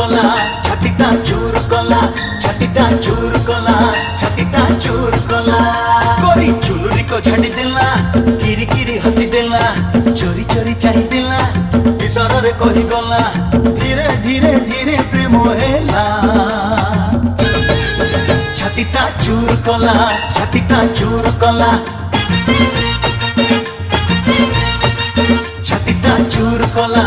কলা ছাতিটা চুর কলা ছাতিটা চুর কলা ছাতিটা চুর কলা করি চুলুরি को झाड़ी देला किरी किरी हसी देला चोरी चोरी चाही देला इशारे कही गला धीरे धीरे धीरे प्रेम हेला ছাতিটা চুর কলা ছাতিটা চুর কলা ছাতিটা চুর কলা